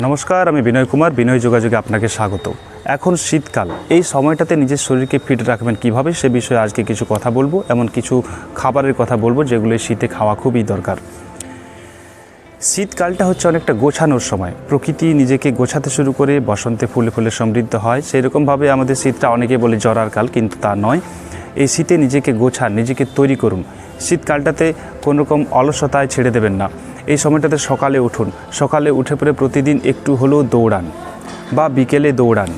নমস্কার, আমি বিনয় কুমার। বিনয় যোগাযোগে আপনাকে স্বাগত। এখন শীতকাল, এই সময়টাতে নিজের শরীরকে ফিট রাখবেন কিভাবে সে বিষয়ে আজকে কিছু কথা বলবো। এমন কিছু খাবারের কথা বলবো যেগুলো শীতে খাওয়া খুবই দরকার। শীতকালটা হচ্ছে অনেকটা গোছানোর সময়। প্রকৃতি নিজেকে গোছাতে শুরু করে, বসন্তে ফুলে ফুলে সমৃদ্ধ হয়। সেই রকমভাবে আমাদের শীতটা অনেকে বলে জরার কাল, কিন্তু তা নয়। এই শীতে নিজেকে গোছান, নিজেকে তৈরি করুন। শীতকালটাতে কোনো রকম অলসতায় ছেড়ে দেবেন না। এই সময়টাতে সকালে উঠুন, সকালে উঠে পরে প্রতিদিন একটু হলেও দৌড়ান বা বিকেলে দৌড়ান।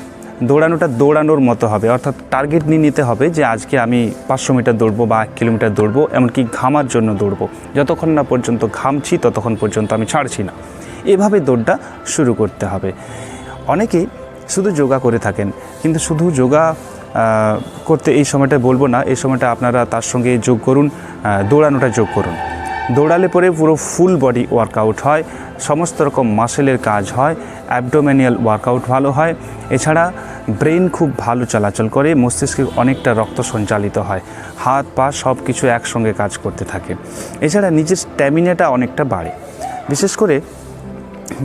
দৌড়ানোটা দৌড়ানোর মতো হবে, অর্থাৎ টার্গেট নিয়ে নিতে হবে যে আজকে আমি 500 মিটার দৌড়বো বা 1 কিলোমিটার দৌড়বো, এমনকি ঘামার জন্য দৌড়বো। যতক্ষণ না পর্যন্ত ঘামছি ততক্ষণ পর্যন্ত আমি ছাড়ছি না। এভাবে দৌড়টা শুরু করতে হবে। অনেকে শুধু যোগা করে থাকেন, কিন্তু শুধু যোগা করতে এই সময়টা বলবো না। এই সময়টা আপনারা তার সঙ্গে যোগ করুন, দৌড়ানোটা যোগ করুন। দৌড়ালে পরে পুরো ফুল বডি ওয়ার্কআউট হয়, সমস্ত রকম মাসেলের কাজ হয়, অ্যাবডোমেনিয়াল ওয়ার্কআউট ভালো হয়। এছাড়া ব্রেন খুব ভালো চলাচল করে, মস্তিষ্কে অনেকটা রক্ত সঞ্চালিত হয়, হাত পা সব কিছু একসঙ্গে কাজ করতে থাকে। এছাড়া নিজের স্ট্যামিনাটা অনেকটা বাড়ে। বিশেষ করে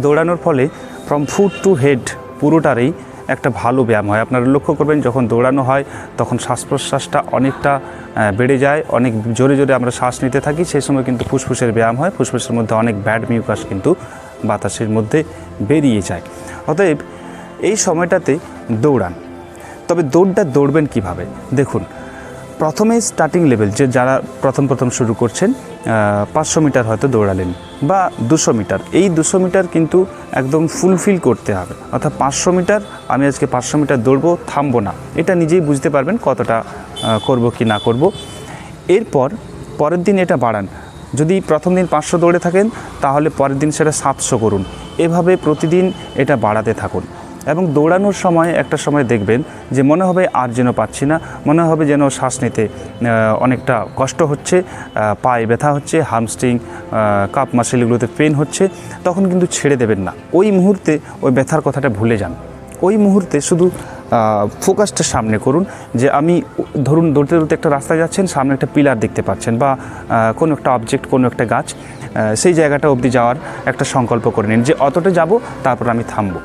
দৌড়ানোর ফলে ফ্রম ফুট টু হেড পুরোটারই একটা ভালো ব্যায়াম হয়। আপনারা লক্ষ্য করবেন যখন দৌড়ানো হয় তখন শ্বাস প্রশ্বাসটা অনেকটা বেড়ে যায়। অনেক জোরে জোরে আমরা শ্বাস নিতে থাকি, সেই সময় কিন্তু ফুসফুসের ব্যায়াম হয়। ফুসফুসের মধ্যে অনেক ব্যাড মিউকাস কিন্তু বাতাসের মধ্যে বেরিয়ে যায়। অতএব এই সময়টাতে দৌড়ান। তবে দৌড়বেন কিভাবে দেখুন। প্রথমে স্টার্টিং লেভেল, যে যারা প্রথম শুরু করছেন, 500 মিটার হয়তো দৌড়ালেন বা 200 মিটার। এই 200 মিটার কিন্তু একদম ফুলফিল করতে হবে। অর্থাৎ 500 মিটার, আমি আজকে 500 মিটার দৌড়বো, থামবো না। এটা নিজেই বুঝতে পারবেন কতটা করব কি না করব। এরপর পরের দিন এটা বাড়ান। যদি প্রথম দিন 500 দৌড়ে থাকেন তাহলে পরের দিন সেটা 700 করুন। এভাবে প্রতিদিন এটা বাড়াতে থাকুন। এবং দৌড়ানোর সময় একটা সময় দেখবেন যে মনে হবে আর যেন পাচ্ছি না, মনে হবে যেন শ্বাস নিতে অনেকটা কষ্ট হচ্ছে, পায়ে ব্যথা হচ্ছে, হামস্ট্রিং কাপ মাসেলগুলোতে পেন হচ্ছে। তখন কিন্তু ছেড়ে দেবেন না। ওই মুহূর্তে ওই ব্যথার কথাটা ভুলে যান। ওই মুহূর্তে শুধু ফোকাসটা সামনে করুন যে আমি, ধরুন দৌড়তে দৌড়তে একটা রাস্তায় যাচ্ছেন, সামনে একটা পিলার দেখতে পাচ্ছেন বা কোনো একটা অবজেক্ট, কোনো একটা গাছ, সেই জায়গাটা অবধি যাওয়ার একটা সংকল্প করে নিন যে অতটা যাব, তারপর আমি থামবো।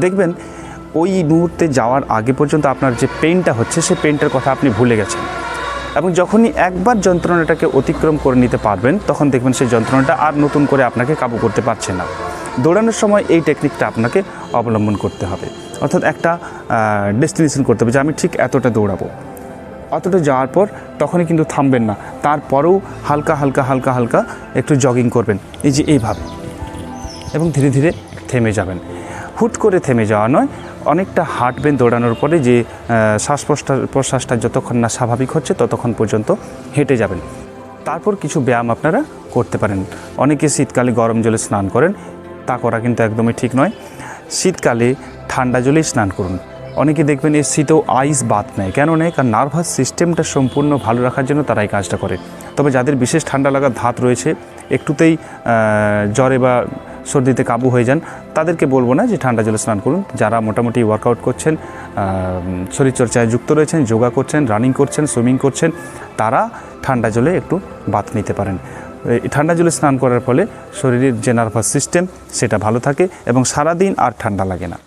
দেখবেন ওই মুহূর্তে যাওয়ার আগে পর্যন্ত আপনার যে পেইনটা হচ্ছে, সেই পেইনটার কথা আপনি ভুলে গেছেন। এবং যখনই একবার যন্ত্রণাটাকে অতিক্রম করে নিতে পারবেন, তখন দেখবেন সেই যন্ত্রণাটা আর নতুন করে আপনাকে কাবু করতে পারছে না। দৌড়ানোর সময় এই টেকনিকটা আপনাকে অবলম্বন করতে হবে। অর্থাৎ একটা ডেস্টিনেশন করতে হবে যে আমি ঠিক এতটা দৌড়াবো। অতটা যাওয়ার পর তখনই কিন্তু থামবেন না। তারপরেও হালকা হালকা হালকা হালকা একটু জগিং করবেন, এই যে এইভাবে, এবং ধীরে ধীরে থেমে যাবেন। হুট করে থেমে যাওয়া নয়, অনেকটা হাঁটবেন দৌড়ানোর পরে, যে শ্বাস প্রশ্বাসটা যতক্ষণ না স্বাভাবিক হচ্ছে ততক্ষণ পর্যন্ত হেঁটে যাবেন। তারপর কিছু ব্যায়াম আপনারা করতে পারেন। অনেকে শীতকালে গরম জলে স্নান করেন, তা করা কিন্তু একদমই ঠিক নয়। শীতকালে ঠান্ডা জলেই স্নান করুন। অনেকে দেখবেন এই শীতেও আইস বাত নেয়। কেন নেয়? কারণ নার্ভাস সিস্টেমটা সম্পূর্ণ ভালো রাখার জন্য তারা এই কাজটা করে। তবে যাদের বিশেষ ঠান্ডা লাগার ধাত রয়েছে, একটুতেই জ্বরে বা সর্দিতে কাবু হয়ে যান, তাদেরকে বলবো না যে ঠান্ডা জলে স্নান করুন। যারা মোটামুটি ওয়ার্কআউট করছেন, শরীরচর্চায় যুক্ত রয়েছেন, যোগা করছেন, রানিং করছেন, সুইমিং করছেন, তারা ঠান্ডা জলে একটু বাত নিতে পারেন। ঠান্ডা জলে স্নান করার ফলে শরীরের যে নার্ভাস সিস্টেম সেটা ভালো থাকে এবং সারাদিন আর ঠান্ডা লাগে না।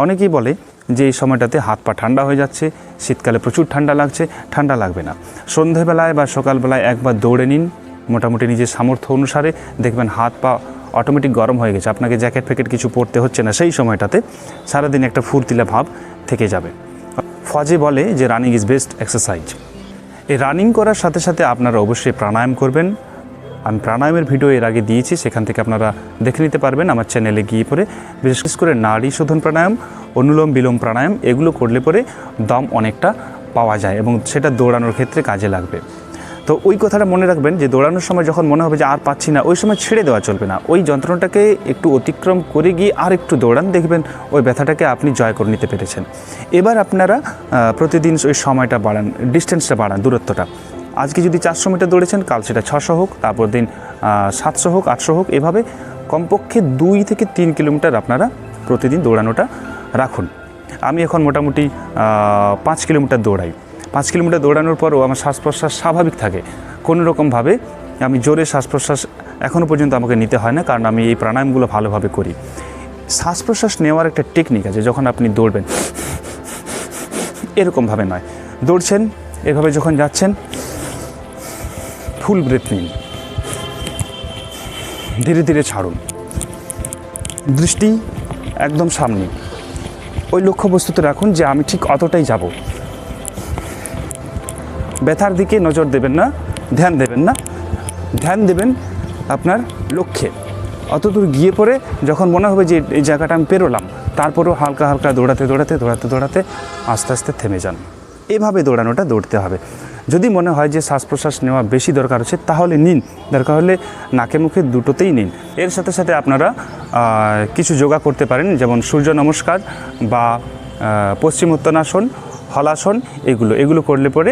অনেকেই বলে যে এই সময়টাতে হাত পা ঠান্ডা হয়ে যাচ্ছে, শীতকালে প্রচুর ঠান্ডা লাগছে। ঠান্ডা লাগবে না। সন্ধেবেলায় বা সকালবেলায় একবার দৌড়ে নিন, মোটামুটি নিজের সামর্থ্য অনুসারে, দেখবেন হাত পা অটোমেটিক গরম হয়ে গেছে। আপনাকে জ্যাকেট ফ্যাকেট কিছু পরতে হচ্ছে না। সেই সময়টাতে সারাদিন একটা ফুর্তিলা ভাব থেকে যাবে। ফজে বলে যে রানিং ইজ বেস্ট এক্সারসাইজ। এই রানিং করার সাথে সাথে আপনারা অবশ্যই প্রাণায়াম করবেন। আমি প্রাণায়ামের ভিডিও এর আগে দিয়েছি, সেখান থেকে আপনারা দেখে নিতে পারবেন আমার চ্যানেলে গিয়ে পরে। বিশেষ করে নাড়ি শোধন প্রাণায়াম, অনুলোম বিলোম প্রাণায়াম, এগুলো করলে পরে দম অনেকটা পাওয়া যায় এবং সেটা দৌড়ানোর ক্ষেত্রে কাজে লাগবে। তো ওই কথাটা মনে রাখবেন যে দৌড়ানোর সময় যখন মনে হবে যে আর পাচ্ছি না, ওই সময় ছেড়ে দেওয়া চলবে না। ওই যন্ত্রণাটাকে একটু অতিক্রম করে গিয়ে আর একটু দৌড়ান, দেখবেন ওই ব্যথাটাকে আপনি জয় করে নিতে পেরেছেন। এবার আপনারা প্রতিদিন ওই সময়টা বাড়ান, ডিস্টেন্সটা বাড়ান, দূরত্বটা। আজকে যদি 400 মিটার দৌড়েছেন, কাল সেটা 600 হোক, তারপর দিন 700 হোক, 800 হোক। এভাবে কমপক্ষে 2 থেকে 3 কিলোমিটার আপনারা প্রতিদিন দৌড়ানোটা রাখুন। আমি এখন মোটামুটি 5 কিলোমিটার দৌড়াই। 5 কিলোমিটার দৌড়ানোর পরও আমার শ্বাস প্রশ্বাস স্বাভাবিক থাকে। কোনো রকমভাবে আমি জোরে শ্বাস প্রশ্বাস এখনও পর্যন্ত আমাকে নিতে হয় না, কারণ আমি এই প্রাণায়ামগুলো ভালোভাবে করি। শ্বাস প্রশ্বাস নেওয়ার একটা টেকনিক আছে। যখন আপনি দৌড়বেন এরকমভাবে নয়, দৌড়ছেন এভাবে যখন যাচ্ছেন ফুল ব্রেথ নিন, ধীরে ধীরে ছাড়ুন, দৃষ্টি একদম সামনে, ওই লক্ষ্যবস্তুতে রাখুন যে আমি ঠিক অতটাই যাব। ব্যথার দিকে নজর দেবেন না, ধ্যান দেবেন না, ধ্যান দেবেন আপনার লক্ষ্যে। অতদূর গিয়ে পরে যখন মনে হবে যে এই জায়গাটা আমি পেরোলাম, তারপরেও হালকা হালকা দৌড়াতে আস্তে আস্তে থেমে যান। এভাবে দৌড়তে হবে। যদি মনে হয় যে শ্বাস প্রশ্বাস নেওয়া বেশি দরকার হচ্ছে তাহলে নিন, দরকার হলে নাকে মুখে দুটোতেই নিন। এর সাথে সাথে আপনারা কিছু যোগা করতে পারেন, যেমন সূর্য নমস্কার বা পশ্চিমোত্তানাসন, হলাসন, এগুলো করলে পরে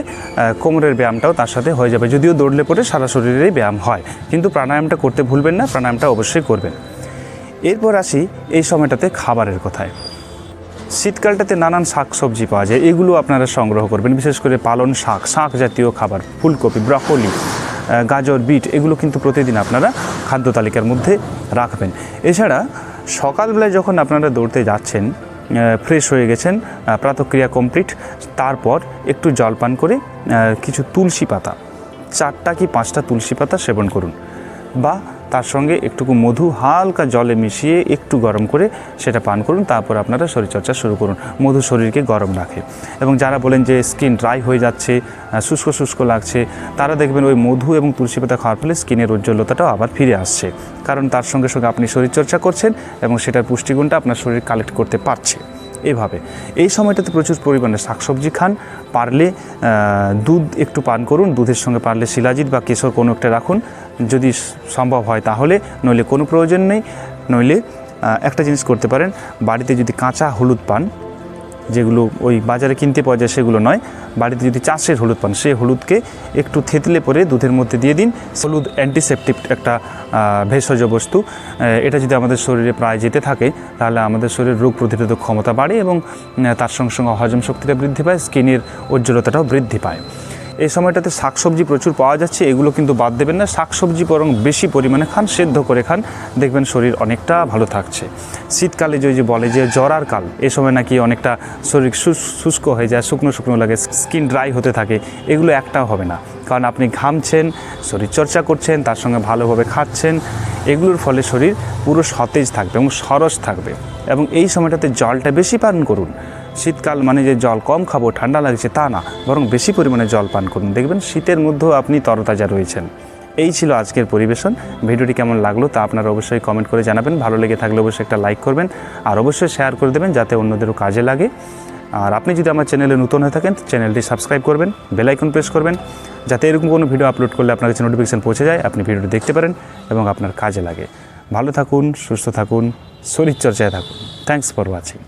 কোমরের ব্যায়ামটাও তার সাথে হয়ে যাবে। যদিও দৌড়লে পরে সারা শরীরেই ব্যায়াম হয়, কিন্তু প্রাণায়ামটা করতে ভুলবেন না, প্রাণায়ামটা অবশ্যই করবেন। এরপর আসি এই সময়টাতে খাবারের কথায়। শীতকালটাতে নানান শাক সবজি পাওয়া যায়, এগুলো আপনারা সংগ্রহ করবেন। বিশেষ করে পালন শাক, শাক জাতীয় খাবার, ফুলকপি, ব্রকলি, গাজর, বিট, এগুলো কিন্তু প্রতিদিন আপনারা খাদ্য তালিকার মধ্যে রাখবেন। এছাড়া সকালবেলায় যখন আপনারা দৌড়তে যাচ্ছেন, ফ্রেশ হয়ে গেছেন, প্রাতঃক্রিয়া কমপ্লিট, তারপর একটু জলপান করে কিছু তুলসী পাতা, 4টা কি 5টা তুলসী পাতা সেবন করুন, বা তার সঙ্গে একটুকু মধু হালকা জলে মিশিয়ে একটু গরম করে সেটা পান করুন। তারপর আপনারা শরীরচর্চা শুরু করুন। মধু শরীরকে গরম রাখে। এবং যারা বলেন যে স্কিন ড্রাই হয়ে যাচ্ছে, শুষ্ক শুষ্ক লাগছে, তারা দেখবেন ওই মধু এবং তুলসী পাতা খাওয়ার ফলে স্কিনের উজ্জ্বলতাটাও আবার ফিরে আসছে, কারণ তার সঙ্গে সঙ্গে আপনি শরীরচর্চা করছেন এবং সেটার পুষ্টিগুণটা আপনার শরীর কালেক্ট করতে পারছে। এইভাবে এই সময়টাতে প্রচুর পরিমাণে শাকসবজি খান, পারলে দুধ একটু পান করুন, দুধের সঙ্গে পারলে শিলাজিৎ বা কেশর কোনো একটা রাখুন যদি সম্ভব হয় তাহলে, নইলে কোনো প্রয়োজন নেই। নইলে একটা জিনিস করতে পারেন, বাড়িতে যদি কাঁচা হলুদ পান, যেগুলো ওই বাজারে কিনতে পাওয়া যায় সেগুলো নয়, বাড়িতে যদি চাষের হলুদ পান, সেই হলুদকে একটু থেতলে পরে দুধের মধ্যে দিয়ে দিন। হলুদ অ্যান্টিসেপটিক একটা ভেষজ বস্তু, এটা যদি আমাদের শরীরে প্রায় যেতে থাকে তাহলে আমাদের শরীরের রোগ প্রতিরোধক ক্ষমতা বাড়ে এবং তার সঙ্গে সঙ্গে হজম শক্তিটা বৃদ্ধি পায়, স্কিনের উজ্জ্বলতাটাও বৃদ্ধি পায়। এই সময়টাতে শাকসবজি প্রচুর পাওয়া যাচ্ছে, এগুলো কিন্তু বাদ দেবেন না। শাকসবজি বরং বেশি পরিমাণে খান, সেদ্ধ করে খান, দেখবেন শরীর অনেকটা ভালো থাকছে। শীতকালে যে বলে যে জ্বরার কাল, এ সময় নাকি অনেকটা শরীর শুষ্ক হয়ে যায়, শুকনো শুকনো লাগে, স্কিন ড্রাই হতে থাকে, এগুলো একটাও হবে না। কারণ আপনি ঘামছেন, শরীরচর্চা করছেন, তার সঙ্গে ভালোভাবে খাচ্ছেন, এগুলোর ফলে শরীর পুরো সতেজ থাকবে এবং সরস থাকবে। এবং এই সময়টাতে জলটা বেশি পান করুন। শীতকাল মানে যে জল কম খাবো, ঠান্ডা লাগছে তা না, বরং বেশি পরিমাণে জল পান করুন, দেখবেন শীতের মধ্যেও আপনি তরতাজা রয়েছেন। এই ছিল আজকের পরিবেশন। ভিডিওটি কেমন লাগলো তা আপনারা অবশ্যই কমেন্ট করে জানাবেন। ভালো লেগে থাকলে অবশ্যই একটা লাইক করবেন, আর অবশ্যই শেয়ার করে দেবেন যাতে অন্যদেরও কাজে লাগে। আর আপনি যদি আমার চ্যানেলে নতুন হয়ে থাকেন, চ্যানেলটি সাবস্ক্রাইব করবেন, বেল আইকন প্রেস করবেন, যাতে এরকম কোনো ভিডিও আপলোড করলে আপনার কাছে নোটিফিকেশান পৌঁছে যায়, আপনি ভিডিওটি দেখতে পারেন এবং আপনার কাজে লাগে। ভালো থাকুন, সুস্থ থাকুন, শরীরচর্চায় থাকুন। Thanks for watching.